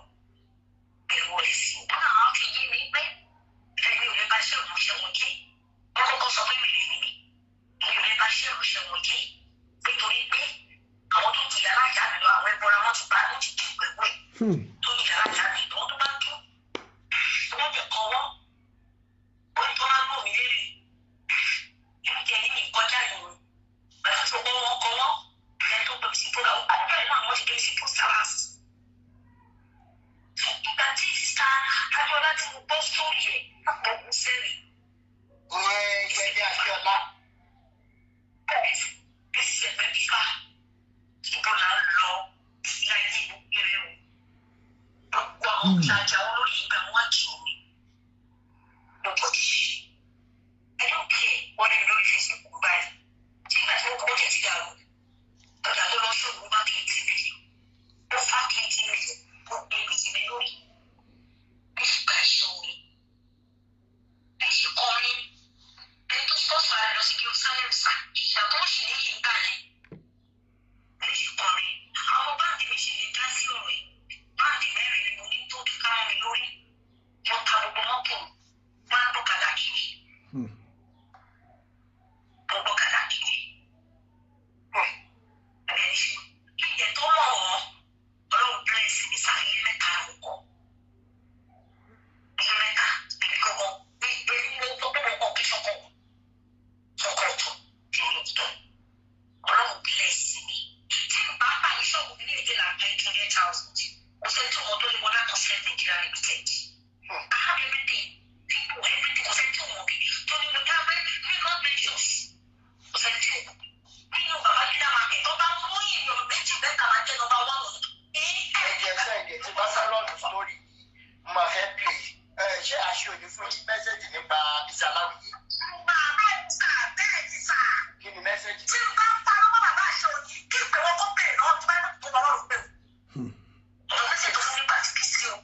Ìgbẹ̀rù wọlé sí. Wọ́n náà fi yé mi pé ẹni ò lè bá ṣe òmùṣẹ́ wọn jẹ́. Wọ́n kọ́kọ́ sọ pé mi lè ní mi. Èmi ò lè bá ṣe òmùṣẹ́ wọn jẹ́. Nítorí pé àwọn tó jìyà láyà mi lọ àwọn ẹbọra wọn ti bá wọn ti jù pẹ̀lú ẹ̀. Tó jìyà láyà mi lọ tó bá dún. Wọ́n jẹ̀ kọ́ wọ́n. Wọ́n ní tó máa ń gbọ́ mi lérè. Èmi jẹ́ ní ìkọjá ìlú. Bàtà tó gbọ́ wọn kọ́ wọ́n. Ẹni tó gbé sí fúnra wọn. Àdúrà náà wọ́n ti gbé sí fún sàràsì. Ìgbà tí sísá Adéọlá ti gbọ́ sórí ẹ̀ àpòkù sẹ́rì. Ìyẹn Yẹmí Adéọlá. Bẹ́ẹ̀ bí sẹ̀gbẹ́ fífa. Ìbọn là ń lọ láyé ìlú kéré o. Gbogbo àwọn ìtajà olórí ìgbà wọn jì omi. Nobody. I don't care wọ́n ní lórí Facebook báyìí. Tí ìgbà tí wọ́n kọ́ jẹ́ ti dàrú. Ọjà tó lọ sóògùn bá kí n ti bì. Ó fà kí n ti bì. Ó gbé gbèsè mi lórí. Bí ìgbà ṣe omi. Bí ṣe kọrin. Ẹni tó sponsor rẹ̀ lọ sí Jerusalem sá. Ìyàtọ̀ ó sì ní yìí gbà yẹn. Bí ṣe kọrin. Àwọn báńkì mi sì lè dá sí ọ̀rọ̀ ẹ̀. Báńkì mẹ́rin ni mo ní tó fi ká mi lórí. Wọ́n ta gbogbo mọ́tò. Wọ́n á gbọ́kadà kiri. Gbogbo kadà kiri. Ẹ̀rẹ̀ ṣe ìyẹn tó mọ̀ wọ́n. Ọlọ́run bless mi sá ilé mẹ́ta ló kọ́. Ilé mẹ́ta ibi kọ́kọ́. Bí mo tó bẹ̀rẹ̀ kọ́ kí sọ́kọ̀. Sọ́kọ̀ ọ̀tọ̀ kí ni òtítọ́. Ọlọ́run bless mi. Tí bá bá ní ṣọ́ọ̀bù mi ní èdè là ń pay 28,000. Kò sẹ́ni tí wọ́n tó lè wọ́n látọ̀ sẹ́ni Nàìjíríà limited. I have everything. People, everything. Kò sẹ́ni tí wọ́n bí. Tó ní mo dá pé mi God mentions. Kò sẹ́ni tí wọ́n bí. Nínú bàbá Gíga Market, ọba mú ìyọ̀ méjì bẹ́ẹ̀ka máa jẹ́ nọmba 1. Ẹ̀jẹ̀ tí bá sálọ̀nù sórí yìí máa fẹ́ play. Ṣé àṣẹ òní fún yín mẹ́sẹ̀jì nípa Bísí Aláwìyé? Bẹ́ẹ̀ ni sà. Kí ni mẹ́sẹ̀jì? Tí n bá parọ́ mọ́ bàbá aṣọ yìí, kí ìpè wọn kó bẹ̀rẹ̀ náà tó bá tó bá lọ́rùn pé. Ọ̀rọ̀ mi ṣe tó fún nípa ti Bísí o.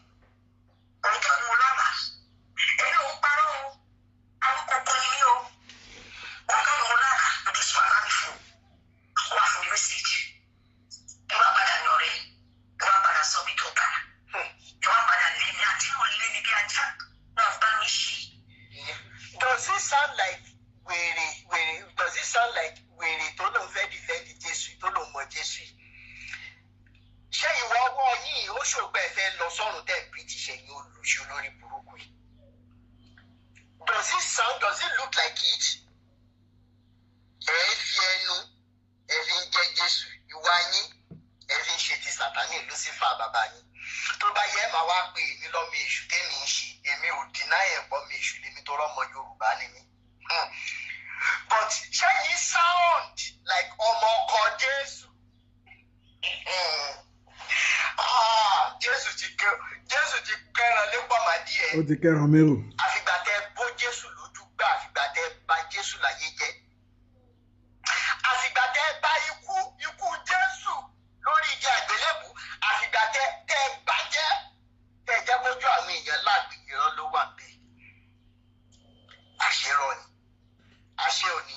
Òótọ́ ni mo lọ́la. Èmi ò ń parọ́ o. Àwọn kòkó ni mí o. Òótọ́ ni mo lọ́la. Mo ti sọ ara mi fún un. Àwọn wà fún mi mẹ́sẹ̀jì. Ẹ wá padà ní ọ̀rẹ́. Ẹ wá padà sọ mí tó bá. Ẹ wá padà lé mi àti mo lé mi bí ajá. Wọ́n bá mi ṣe. Does it sound like wèrè? Does it sound like wèrè tó lòun fẹ́ dìfẹ́ǹdì Jésù tó lòun mọ Jésù yìí? Ṣé ìwọ ọwọ́ yìí ó ṣògbẹ́ fẹ́ lọ sọ́run tẹ̀ bí ti ṣe yín olùṣe olórí burúkú yìí? Does it look like it? Ẹ fi ẹnu ẹ fi ń jẹ Jésù, ìwà yín ẹ fi ń ṣe ti Sàtánì Lúsífà bàbá yín. Tó bá yẹ máa wá pé èmi lọ́mọ èṣù tèmi ń ṣe, èmi ò dínà ẹ̀gbọ́n mi èṣù lèmi tó rọ́mọ Yorùbá ni mí. But ṣé yìí sound like ọmọ ọkọ Jésù? Jésù ti kẹ́ran lépọ̀ màdí ẹ̀. Ó ti kẹ́ran mérò. Àfìgbà tẹ bó Jésù lójú gbà, àfìgbà tẹ bà Jésù láyé jẹ́. Àfìgbà tẹ bá ikú Jésù lórí igi àgbélébù, àfìgbà tẹ bàjẹ́, tẹ jẹ́ kójú àwọn èèyàn láàgbé ìran ló wà bẹ́ẹ̀. Àṣẹ rọ ni, àṣẹ òní.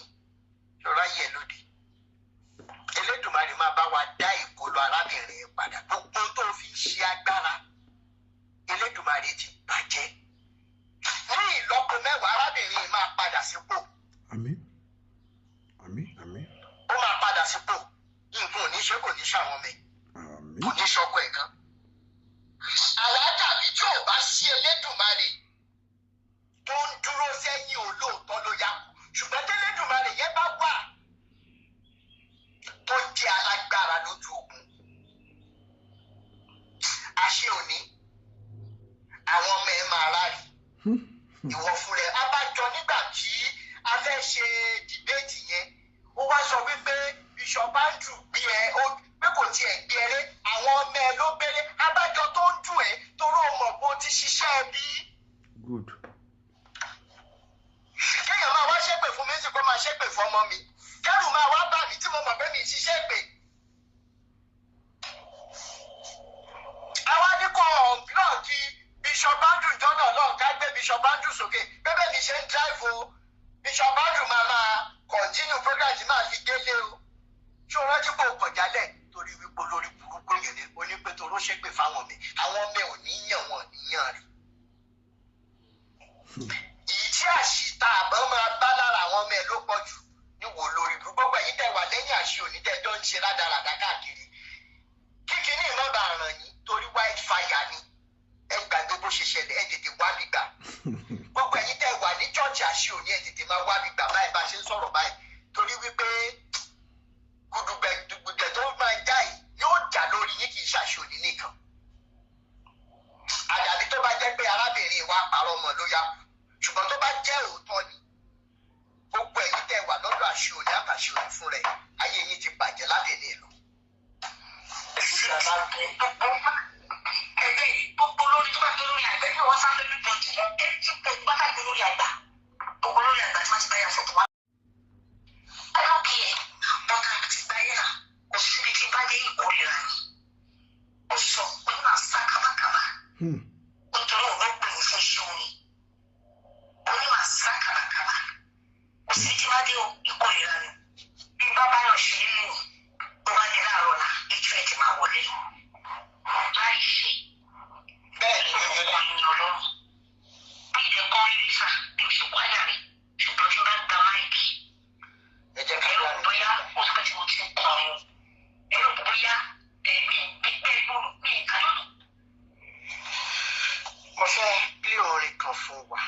àmín. Ó máa padà sípò. Nǹkan ò ní ṣe kò ní ṣàwọn ọmọ ẹ̀. Àmín. Kò ní ṣọkọ ẹ̀ kan. Àwa dàbí tí ò bá sí Elédùmarè tó ń dúró sẹ́yìn olóòótọ́ ló yá kù. Ṣùgbọ́n tí Elédùmarè yẹn bá wà tó jẹ́ alágbára lójú ogun. Àṣẹ òní, àwọn ọmọ ẹ̀ máa rárí. Ìwọ fún rẹ̀ abájọ nígbà tí a fẹ́ ṣe dìbéètì yẹn, ó wá sọ wípé Bishop Andrew gbé ẹ pé kò tiẹ̀ gbé ẹ ré, àwọn ọmọ ẹ ló gbélé, abájọ tó ń dùn ẹ́ torí ó mọ̀ pé ó ti ṣiṣẹ́ bí. Good. Kéèyàn máa wá ṣépè fún mi sí kó máa ṣépè fún ọmọ mi, kẹ́rù máa wá bà mí tí mo mọ̀ pé mi ṣiṣẹ́ pè. Àwa ní kò ọ̀nblọ́ọ̀kì Bishop Andrew jọ́nà náà ká gbé Bishop Andrew sókè, bẹ́ẹ̀ mi ṣe ń drive o, Bishop Andrew máa continue program tí máa fi délé o. Ṣé o rántí pé o kọ̀ jálẹ̀ torí wípé olórí burúkú yẹn ni onípẹ̀tọ́ ló ṣépè fáwọn mi, àwọn ọmọ ẹ̀ ò ní yàn wọ́n níyàn rí. Ìyí tí àṣìta àbọ̀ máa bá lára àwọn ọmọ ẹ̀ ló pọ̀ jù ní wò lórí gbogbo ẹ̀yin tẹ́ wà lẹ́yìn àṣì òní tẹ́ jọ ń ṣe rádaràdá káàkiri. Kíkiní ìmọ̀ bá ràn yín torí white fire ni ẹ gbàgbé bó ṣe ṣẹlẹ̀ ẹ tètè wá bí gbà. Gbogbo ẹ̀yin tẹ́ wà ní chọ́ọ̀chì àṣì òní ẹ tètè máa wá bí gbà báyìí bá ṣe ń sọ̀rọ̀ báyìí torí wípé gudugbẹ tó máa já yìí yóò jà lórí yín kì í ṣàṣì òní nìkan. Àdàbí tó bá jẹ́ pé arábìnrin wa parọ́ ọmọ ló yá ṣùgbọ́n tó bá jẹ́ òótọ́ ni gbogbo ẹ̀yin tẹ́ wà lọ́dọ̀ àṣì òní àtàṣì òní fún rẹ̀ ayé yín ti bàjẹ́ lábẹ́lẹ̀ ẹ̀ lọ. Gbogbo lórí tó bá gbé lórí àgbẹ̀ ní wọ́n sáré lórí ìbọn jùlọ ẹ ti pè bá ká gbé lórí àgbà gbogbo lórí àgbà tí wọ́n ti bá yà fọ́tò wá. Ọlọ́kì ẹ̀ bọ́dà ti gbá yẹ̀rà kò síbi tí bá dé ìkórìíra ni. Ó sọ pé máa sá kábàkábà. Nítorí òun ló pè mí fún ṣéun ni. Ó ní máa sá kábàkábà. Kò síbi tí bá dé ìkórìíra ni. Bí bábá yàn ṣe é lè ó bá dé láàárọ̀ là ètò ẹ̀ ti máa wọlé. Láì ṣe. Bẹ́ẹ̀ ni ó wà ní ọlọ́run. Bí ìdẹ̀kọ́ Elisa bí oṣù kwáyà rẹ̀ ṣùgbọ́n tí ó bá gba máìkì. Ẹ̀rọ bóyá ó pẹ́ tí mo ti ń kọrin. Ẹ̀rọ bóyá ẹ̀mí pípẹ́ lóru ní ìkànnì. Mo fẹ́ bí orin kan fún wa,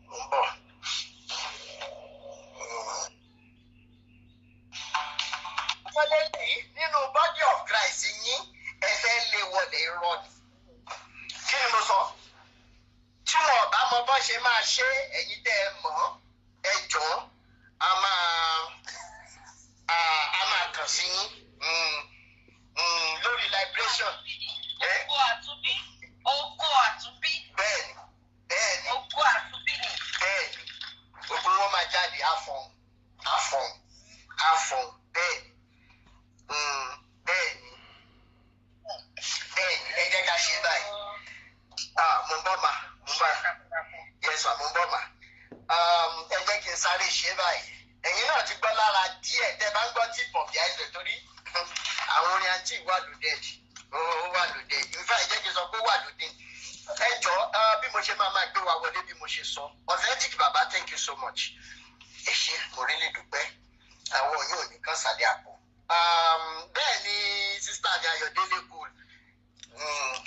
mo ń bọ̀. Wọlé yìí nínú body of Christ yín ẹ fẹ́ lé wọlé irọ́ ni. Kí ni mo sọ? Tí wọn bá mọ bọ́ ṣe máa ṣe ẹ̀yin tẹ́ ẹ mọ̀ ẹ jọ a máa kàn sí yín lórí liberation. Oko àtúnbí. Bẹ́ẹ̀ni. Oko àtúnbí ni. Bẹ́ẹ̀ni. Gbogbo wọn máa jáde àfọ̀n bẹ́ẹ̀ni. Bẹ́ẹ̀ni ẹ jẹ́ ká ṣe báyìí. Mo ń bọ̀ mà. Yes ma, mo ń bọ̀ mà. Ẹ jẹ́ kí n sáré ṣe báyìí. Ẹ̀yin náà ti gbọ́ lára díẹ̀ tẹ́ bá ń gbọ́ tí pọ̀bì àìsàn torí àwọn orin àǹtí wà lódẹ́ẹ̀dì. Ó wà lódẹ́ẹ̀dì. In fact ẹ jẹ́ kí n sọ pé ó wà lódẹ́ẹ̀dì. Ẹ jọ bí mo ṣe máa gbé wa wọlé bí mo ṣe sọ. Authentic baba, thank you so much. Ẹ ṣé mo rí lè dúpẹ́. Àwọn yóò ní kán sàlẹ̀ àpò. Bẹ́ẹ̀ ni sísá mi Ayọ̀délé Gold.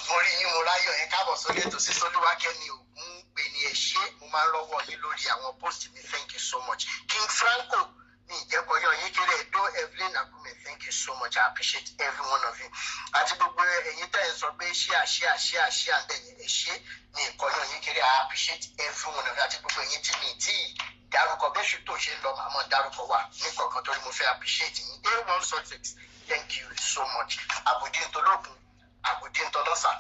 Mo rí yín mo ráyọ̀ ẹ káàbọ̀ sórí ètò sí Solúwákẹ́mi Ògún pé ní ẹ ṣé mo máa ń rọ́wọ́ yín lórí àwọn post mi, thank you so much. King Franco ní ìjẹ́kọ̀ọ́yọ̀ yín kéré Edo Evelyn Akume, thank you so much, I appreciate every one of you. Àti gbogbo ẹ̀yin tẹ́ ẹ sọ pé ṣíà àbẹ̀yìn ẹ ṣé ní ìkọ̀ọ́yọ̀ yín kéré, I appreciate every one of you. Àti gbogbo ẹ̀yin tí mi tí dárúkọ bẹ́ṣù tó ṣe ń lọ màmá dárúkọ wà ní kọ̀ọ̀kan torí mo fẹ́ appreciate yín. A1 success, thank you so much. Àbùdí ntọ́lọ́kùn àbùdí ntọ́lọ́sà.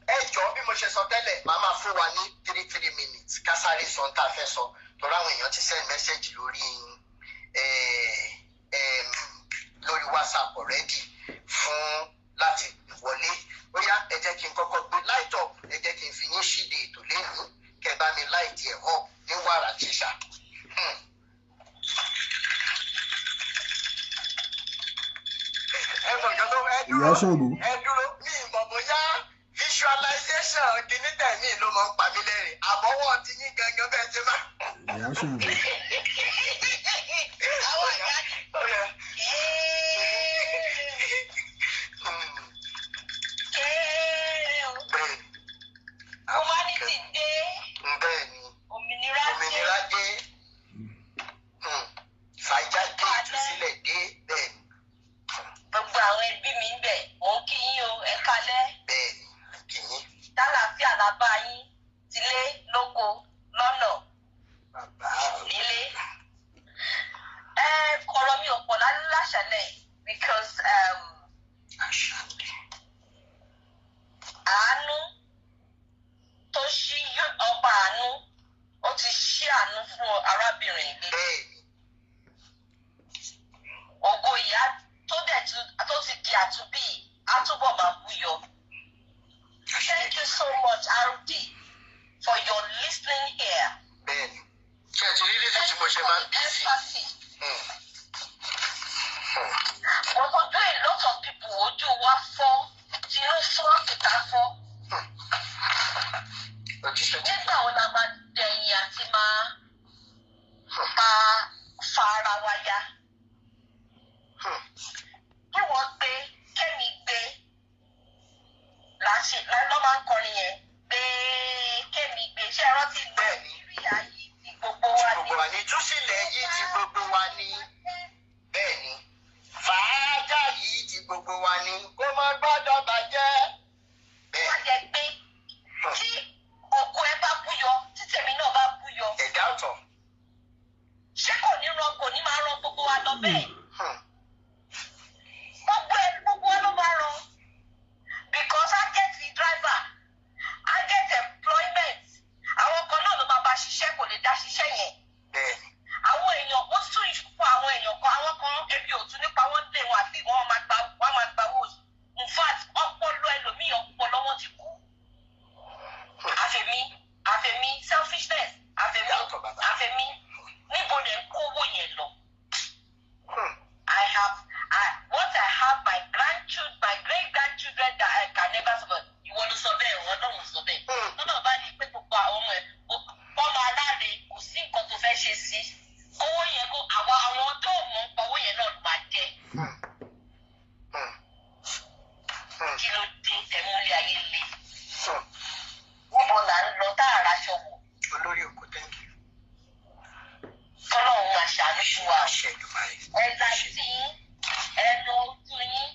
Ẹ jọ bí mo ṣe sọ tẹ́lẹ̀ màá máa fún wa ní 3 minutes kásáré sọ ń ta fẹ́ sọ torí àwọn èèyàn ti send message lórí WhatsApp already fún láti wọlé. Bóyá ẹ jẹ́ kí n kọ́kọ́ gbé light up, ẹ jẹ́ kí n fi yín ṣíde ètò lẹ́nu kẹ́ bá mi light ẹ̀ up ní wàrà tíṣà. Ìyá Ṣàngó. Ẹ dúró mi ìmọ̀ bóyá visualization kìíní tẹ̀mí ló máa ń pa mí lẹ́rìn àbọ̀wọ̀ ti yín gangan bẹ́ẹ̀ ti máa. Ìyá Ṣàngó. Àwọn ìyá because àánú tó ṣí ọba àánú ó ti ṣí àánú fún arábìnrin ilé. Ògo ìyá tó ti di àtúbí àtúbọ̀ máa búyọ. Thank you so much, RD, for your listening here. Bẹ́ẹ̀ni, ṣé ẹ ti rí lísì tí mo ṣe máa ń bí sí? Mo tọ́jú a lot of people ojú wa fọ́, tinú fọ́, ìta fọ́. Nígbà wo la máa dẹ̀yìn àti máa fa ara wa ya? Kí wọ́n gbé, kẹ́mi gbé, lọ́ máa ń kọrin yẹn, gbé kẹ́mi gbé, ṣé ẹ rántí bẹ́ẹ̀ ni? Ìrìyà yìí ti gbogbo wa ní. Ìtúsílẹ̀ yìí ti gbogbo wa ní. Bẹ́ẹ̀ ni, fàájà yìí ti gbogbo wa ní. Kó má gbọ́dọ̀ bàjẹ́. Wọ́n jẹ pé tí òkú ẹ bá búyọ, tí tèmi náà bá búyọ. Ẹ̀dá ọ̀tọ̀. Ṣé kò ní máa rán gbogbo wa lọ bẹ́ẹ̀? Gbogbo wa ló máa rán. Because I get the driver, I get employment. Àwọn kan náà ló máa bá ṣiṣẹ́, kò lè dá ṣiṣẹ́ yẹn. Àwọn èèyàn wọ́n tún fún àwọn èèyàn kan, àwọn kan ebi òtún nípa wọ́n lé wọn àti wọ́n máa gba owó. In fact, ọpọlọ ẹlòmíì ọpọlọ wọn ti kú. Àfẹ̀mí selfishness, àfẹ̀mí níbo lè kó owó yẹn lọ. What I have, my great grandchildren that I can never support. Ìwọ ló sọ bẹ́ẹ̀, ìwọ náà ló sọ bẹ́ẹ̀. Lọ́nà bá ní pé gbogbo àwọn ọmọ ẹ̀ ọmọ aláàrẹ kò sí nǹkan tó fẹ́ ṣe sí. Owó yẹn kó àwọn tó mọ̀ ń pa owó yẹn náà ló máa jẹ. Kí ló dé tẹ̀múlẹ̀ ayé le? Níbo là ń lọ tá àrà aṣọ wò? Olórí òkú thank you. Kọ́lọ́run máa ṣàánú fún wa. Ẹ̀dá tí ẹnu ojú yín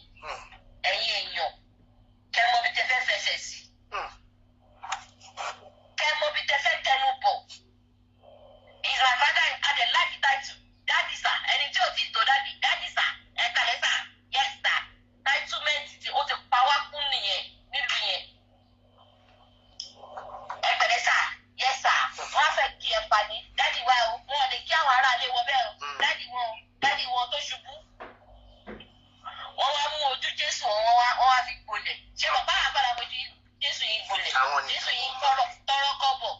ẹ̀yin èèyàn kẹ́ mọ̀ bí tẹ fẹ́ fẹsẹ̀ sí. Kẹ́ mọ̀ bí tẹ fẹ́ tẹnu bọ̀. Is my father had a life title? Daddy sir, ẹni tí ò ti tó daddy sir, ẹ̀ka lẹ́sà, yes sir. Titlement tí ó ti pa wá kún nìyẹn nílùú yẹn. Ẹ̀ka lẹ́sà, yes sir. Wọ́n fẹ́ kí ẹ pa ní daddy wa o, wọn lè kí àwọn aráalé wọn bẹ́ẹ̀ o. Daddy wọn tó ṣubú. Wọ́n wá mú ojú Jésù wọ́n wá fi gbolẹ̀. Ṣé bàbá àgbàlá mojú Jésù yìí gbolẹ̀? Jésù yìí tọrọ kọ́bọ̀.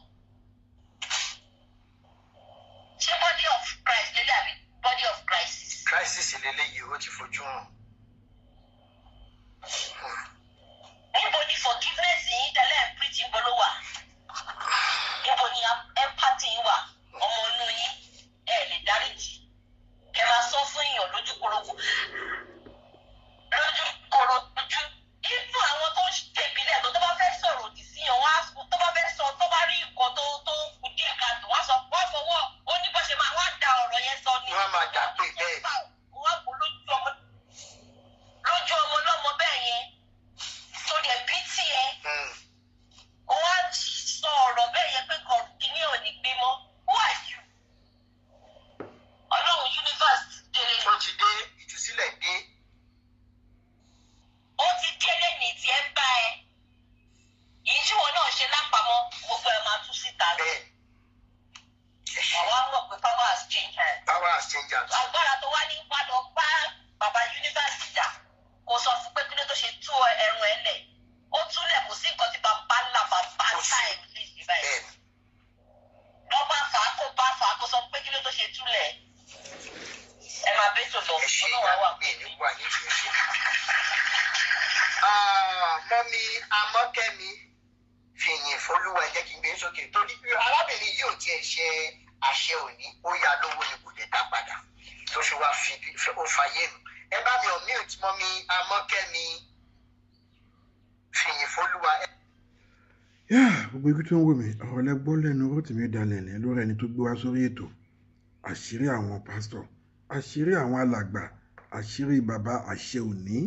Ṣé body of Christ lélẹ̀ àbí body of crisis? Crisis lélẹ́yìí ó ti fojú hàn. Níbo ni forgiveness yìí tẹ́lẹ̀ ń preach ń bolo wà? Níbo ni empathy wà? Ọmọ inú yín ẹ lè dáríjì. Kẹ máa sọ fún èèyàn lójú korojú. Ifú àwọn tó ń tẹ̀bílẹ̀ tó bá fẹ́ sọ̀rọ̀ òdì sí yàn wá tó bá fẹ́ sọ tó bá rí nǹkan tó kù díẹ̀ káàtó wá sọ wọ́n fọwọ́ ó ní bó ṣe máa wá da ọ̀rọ̀ yẹn sọ ni. Wọ́n máa dà pé bẹ́ẹ̀. Wọ́n kò lójú ọmọ lọ́mọ bẹ́ẹ̀ yẹn tó dẹ̀ bí tiẹ̀. Wọ́n á sọ ọ̀rọ̀ bẹ́ẹ̀ yẹn pé kìíní ò ní gbé mọ́. Who are you? Ọlọ́run universe délé. Ó ti dé ìtúsílẹ̀ dé. Ó ti délé ní tí ẹ bá ẹ. Yìí tí wọn náà ṣe lápamọ́ gbogbo ẹ máa tú síta. Bẹ́ẹ̀. Àwọn mọ̀ pé power has changed hands. Power has changed hands. Agbára tó wá ní wá lọ bá bàbá yunifásitì jà kò sọ fún pé kí ló tó ṣe tú ẹrù ẹ lẹ̀. Ó túlẹ̀ kò sí nǹkan tí bàbá ńlá bàbá ńlá ẹ̀ fi sí báyìí. Lọ́ba fà á kó sọ pé kí ló tó ṣe túlẹ̀. Ẹ máa bẹ́ tó lọ. Ẹ ṣe ìyàwó mi ní wà ní ìfẹ́ ṣe. Mọ́mí Amọ́kẹ́mi fìyìn fọlúwa ẹ jẹ́ kí n gbé sókè torí arábìnrin yìí ò tiẹ̀ ṣe àṣẹ òní ó yá lówó ni kò lè dá padà tó fi wá ó fàyè nù. Ẹ bá mi ò mí ò tí mọ́mí Amọ́kẹ́mi fìyìn fọlúwa. Gbogbo ibi tó ń wò mí ọ̀rọ̀ lẹ́gbọ́ lẹ́nu Rótìmí Dalẹ̀ lórí ẹni tó gbé wá sórí ètò àṣírí àwọn pásítọ̀ àṣírí àwọn alàgbà àṣírí bàbá àṣẹ òní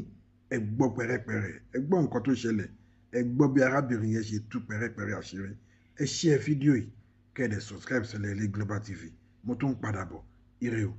ẹ gbọ́ pẹ̀rẹ́pẹ̀rẹ́ ẹ gbọ́ nǹkan tó ṣẹlẹ̀ ẹ gbọ́ bí arábìnrin yẹn ṣe tú pẹ̀rẹ́pẹ̀rẹ́ àṣírí ẹ share fídíò yìí kẹ́ ẹ dẹ̀ subscribe sílẹ̀ ilé Global TV mo tún ń padà bọ̀ ire o.